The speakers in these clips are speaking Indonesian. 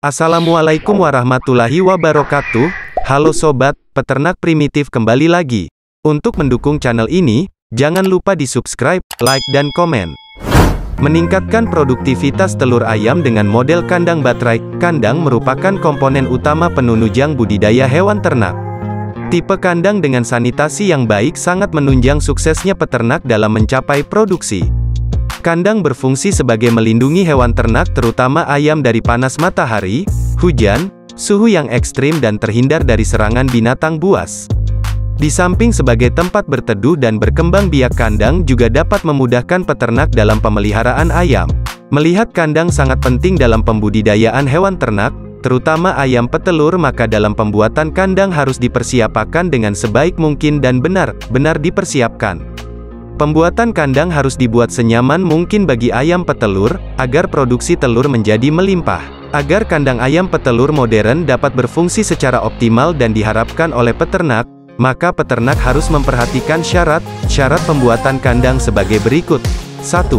Assalamualaikum warahmatullahi wabarakatuh. Halo sobat, peternak primitif kembali lagi. Untuk mendukung channel ini, jangan lupa di subscribe, like dan komen. Meningkatkan produktivitas telur ayam dengan model kandang baterai. Kandang merupakan komponen utama penunjang budidaya hewan ternak. Tipe kandang dengan sanitasi yang baik sangat menunjang suksesnya peternak dalam mencapai produksi. Kandang berfungsi sebagai melindungi hewan ternak terutama ayam dari panas matahari, hujan, suhu yang ekstrim dan terhindar dari serangan binatang buas. Di samping sebagai tempat berteduh dan berkembang biak, kandang juga dapat memudahkan peternak dalam pemeliharaan ayam. Melihat kandang sangat penting dalam pembudidayaan hewan ternak, terutama ayam petelur, maka dalam pembuatan kandang harus dipersiapkan dengan sebaik mungkin dan benar-benar dipersiapkan. Pembuatan kandang harus dibuat senyaman mungkin bagi ayam petelur, agar produksi telur menjadi melimpah. Agar kandang ayam petelur modern dapat berfungsi secara optimal dan diharapkan oleh peternak, maka peternak harus memperhatikan syarat pembuatan kandang sebagai berikut. 1.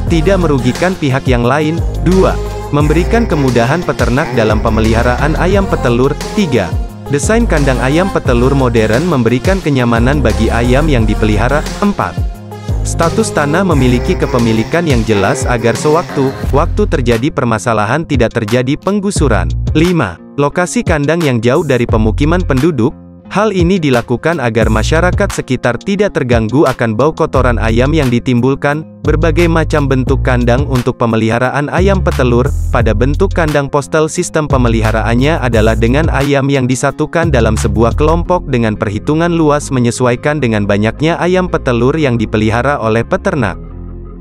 Tidak merugikan pihak yang lain. 2. Memberikan kemudahan peternak dalam pemeliharaan ayam petelur. 3. Desain kandang ayam petelur modern memberikan kenyamanan bagi ayam yang dipelihara. 4. Status tanah memiliki kepemilikan yang jelas agar sewaktu-waktu terjadi permasalahan tidak terjadi penggusuran. 5. Lokasi kandang yang jauh dari pemukiman penduduk. Hal ini dilakukan agar masyarakat sekitar tidak terganggu akan bau kotoran ayam yang ditimbulkan. Berbagai macam bentuk kandang untuk pemeliharaan ayam petelur. Pada bentuk kandang postel, sistem pemeliharaannya adalah dengan ayam yang disatukan dalam sebuah kelompok dengan perhitungan luas menyesuaikan dengan banyaknya ayam petelur yang dipelihara oleh peternak.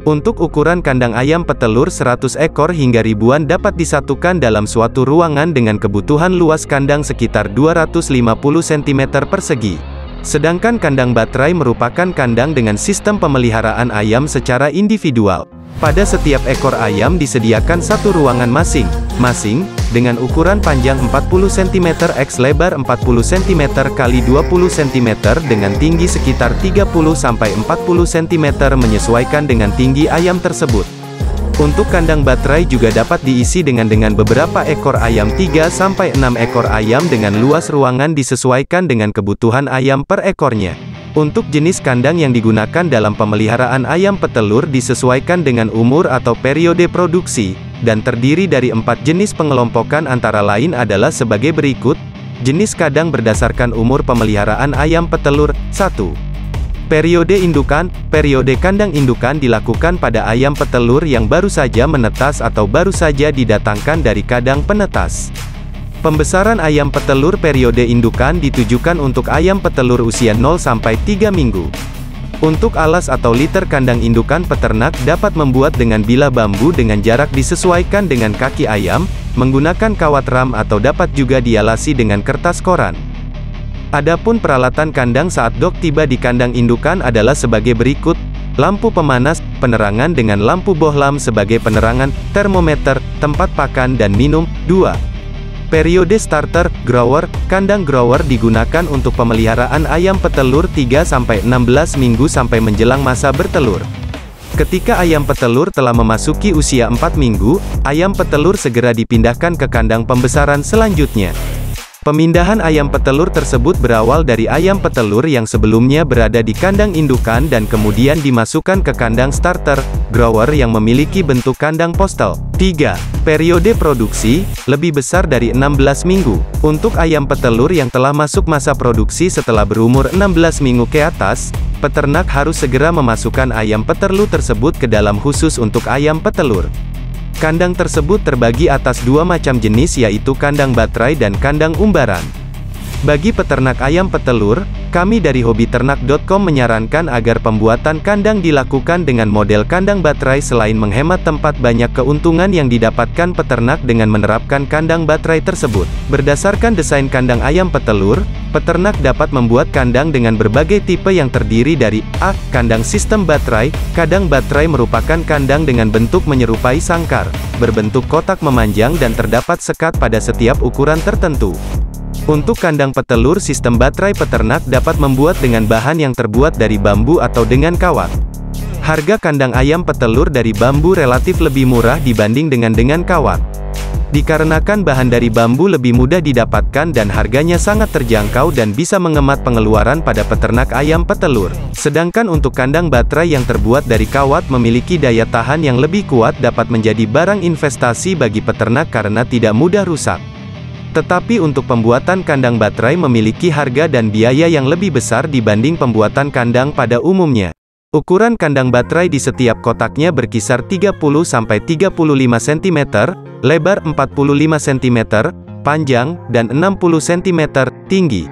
Untuk ukuran kandang ayam petelur 100 ekor hingga ribuan dapat disatukan dalam suatu ruangan dengan kebutuhan luas kandang sekitar 250 cm persegi. Sedangkan kandang baterai merupakan kandang dengan sistem pemeliharaan ayam secara individual. Pada setiap ekor ayam disediakan satu ruangan masing-masing, dengan ukuran panjang 40 cm x lebar 40 cm x 20 cm dengan tinggi sekitar 30-40 cm menyesuaikan dengan tinggi ayam tersebut. Untuk kandang baterai juga dapat diisi dengan beberapa ekor ayam, 3-6 ekor ayam dengan luas ruangan disesuaikan dengan kebutuhan ayam per ekornya. Untuk jenis kandang yang digunakan dalam pemeliharaan ayam petelur disesuaikan dengan umur atau periode produksi, dan terdiri dari 4 jenis pengelompokan antara lain adalah sebagai berikut. Jenis kandang berdasarkan umur pemeliharaan ayam petelur. 1. Periode indukan. Periode kandang indukan dilakukan pada ayam petelur yang baru saja menetas atau baru saja didatangkan dari kandang penetas. Pembesaran ayam petelur periode indukan ditujukan untuk ayam petelur usia 0-3 minggu. Untuk alas atau liter kandang indukan, peternak dapat membuat dengan bilah bambu dengan jarak disesuaikan dengan kaki ayam, menggunakan kawat ram atau dapat juga dialasi dengan kertas koran. Adapun peralatan kandang saat dok tiba di kandang indukan adalah sebagai berikut. Lampu pemanas, penerangan dengan lampu bohlam sebagai penerangan, termometer, tempat pakan dan minum. 2. Periode starter, grower. Kandang grower digunakan untuk pemeliharaan ayam petelur 3-16 minggu sampai menjelang masa bertelur. Ketika ayam petelur telah memasuki usia 4 minggu, ayam petelur segera dipindahkan ke kandang pembesaran selanjutnya. Pemindahan ayam petelur tersebut berawal dari ayam petelur yang sebelumnya berada di kandang indukan dan kemudian dimasukkan ke kandang starter, grower yang memiliki bentuk kandang postel. 3. Periode produksi, lebih besar dari 16 minggu. Untuk ayam petelur yang telah masuk masa produksi setelah berumur 16 minggu ke atas, peternak harus segera memasukkan ayam petelur tersebut ke dalam khusus untuk ayam petelur. Kandang tersebut terbagi atas 2 macam jenis, yaitu kandang baterai dan kandang umbaran. Bagi peternak ayam petelur, kami dari hobiternak.com menyarankan agar pembuatan kandang dilakukan dengan model kandang baterai. Selain menghemat tempat, banyak keuntungan yang didapatkan peternak dengan menerapkan kandang baterai tersebut. Berdasarkan desain kandang ayam petelur, peternak dapat membuat kandang dengan berbagai tipe yang terdiri dari A. Kandang sistem baterai. Kandang baterai merupakan kandang dengan bentuk menyerupai sangkar, berbentuk kotak memanjang dan terdapat sekat pada setiap ukuran tertentu. Untuk kandang petelur sistem baterai, peternak dapat membuat dengan bahan yang terbuat dari bambu atau dengan kawat. Harga kandang ayam petelur dari bambu relatif lebih murah dibanding dengan kawat. Dikarenakan bahan dari bambu lebih mudah didapatkan dan harganya sangat terjangkau dan bisa menghemat pengeluaran pada peternak ayam petelur. Sedangkan untuk kandang baterai yang terbuat dari kawat memiliki daya tahan yang lebih kuat dapat menjadi barang investasi bagi peternak karena tidak mudah rusak. Tetapi untuk pembuatan kandang baterai memiliki harga dan biaya yang lebih besar dibanding pembuatan kandang pada umumnya. Ukuran kandang baterai di setiap kotaknya berkisar 30–35 cm, lebar 45 cm, panjang, dan 60 cm, tinggi.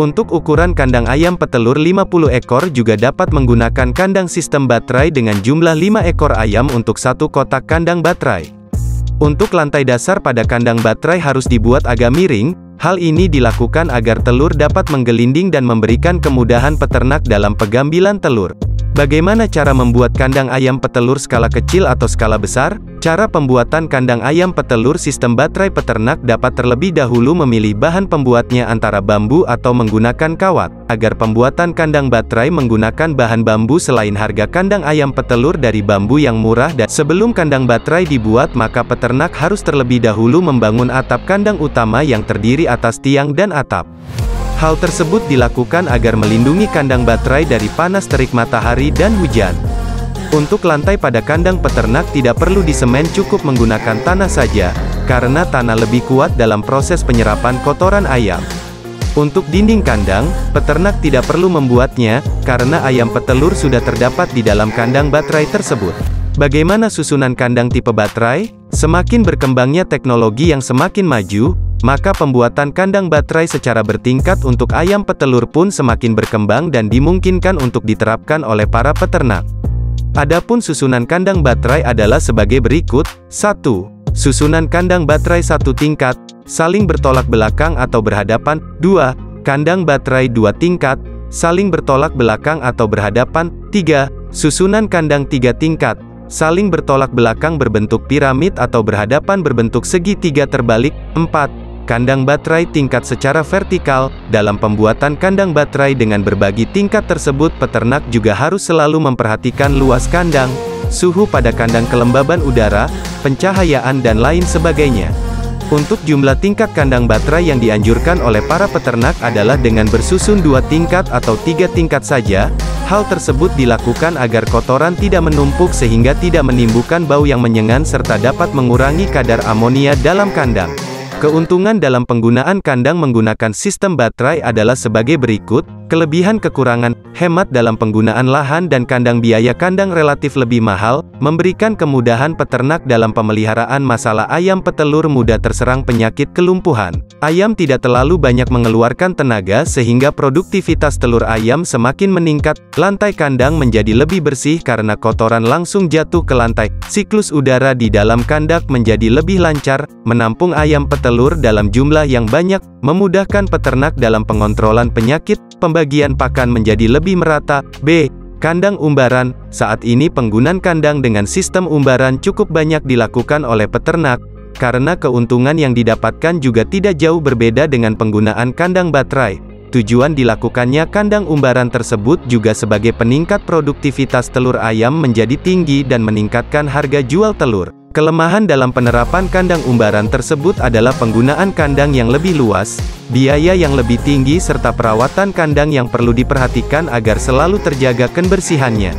Untuk ukuran kandang ayam petelur 50 ekor juga dapat menggunakan kandang sistem baterai dengan jumlah 5 ekor ayam untuk satu kotak kandang baterai. Untuk lantai dasar pada kandang baterai harus dibuat agak miring. Hal ini dilakukan agar telur dapat menggelinding dan memberikan kemudahan peternak dalam pengambilan telur. Bagaimana cara membuat kandang ayam petelur skala kecil atau skala besar? Cara pembuatan kandang ayam petelur sistem baterai peternak dapat terlebih dahulu memilih bahan pembuatnya antara bambu atau menggunakan kawat. Agar pembuatan kandang baterai menggunakan bahan bambu selain harga kandang ayam petelur dari bambu yang murah dan sebelum kandang baterai dibuat maka peternak harus terlebih dahulu membangun atap kandang utama yang terdiri atas tiang dan atap. Hal tersebut dilakukan agar melindungi kandang baterai dari panas terik matahari dan hujan. Untuk lantai pada kandang peternak tidak perlu disemen, cukup menggunakan tanah saja, karena tanah lebih kuat dalam proses penyerapan kotoran ayam. Untuk dinding kandang, peternak tidak perlu membuatnya, karena ayam petelur sudah terdapat di dalam kandang baterai tersebut. Bagaimana susunan kandang tipe baterai? Semakin berkembangnya teknologi yang semakin maju, maka pembuatan kandang baterai secara bertingkat untuk ayam petelur pun semakin berkembang dan dimungkinkan untuk diterapkan oleh para peternak. Adapun susunan kandang baterai adalah sebagai berikut. 1. Susunan kandang baterai satu tingkat, saling bertolak belakang atau berhadapan. 2. Kandang baterai dua tingkat, saling bertolak belakang atau berhadapan. 3. Susunan kandang tiga tingkat, saling bertolak belakang berbentuk piramid atau berhadapan berbentuk segitiga terbalik. 4. Kandang baterai tingkat secara vertikal. Dalam pembuatan kandang baterai dengan berbagi tingkat tersebut, peternak juga harus selalu memperhatikan luas kandang, suhu pada kandang, kelembaban udara, pencahayaan dan lain sebagainya. Untuk jumlah tingkat kandang baterai yang dianjurkan oleh para peternak adalah dengan bersusun 2 tingkat atau 3 tingkat saja. Hal tersebut dilakukan agar kotoran tidak menumpuk sehingga tidak menimbulkan bau yang menyengat serta dapat mengurangi kadar amonia dalam kandang. Keuntungan dalam penggunaan kandang menggunakan sistem baterai adalah sebagai berikut. Kelebihan kekurangan, hemat dalam penggunaan lahan dan kandang. Biaya kandang relatif lebih mahal, memberikan kemudahan peternak dalam pemeliharaan. Masalah ayam petelur mudah terserang penyakit kelumpuhan. Ayam tidak terlalu banyak mengeluarkan tenaga sehingga produktivitas telur ayam semakin meningkat. Lantai kandang menjadi lebih bersih karena kotoran langsung jatuh ke lantai. Siklus udara di dalam kandang menjadi lebih lancar, menampung ayam petelur dalam jumlah yang banyak, memudahkan peternak dalam pengontrolan penyakit. Pembagian pakan menjadi lebih merata. B. Kandang umbaran. Saat ini penggunaan kandang dengan sistem umbaran cukup banyak dilakukan oleh peternak, karena keuntungan yang didapatkan juga tidak jauh berbeda dengan penggunaan kandang baterai. Tujuan dilakukannya kandang umbaran tersebut juga sebagai peningkat produktivitas telur ayam menjadi tinggi dan meningkatkan harga jual telur. Kelemahan dalam penerapan kandang umbaran tersebut adalah penggunaan kandang yang lebih luas, biaya yang lebih tinggi serta perawatan kandang yang perlu diperhatikan agar selalu terjaga kebersihannya.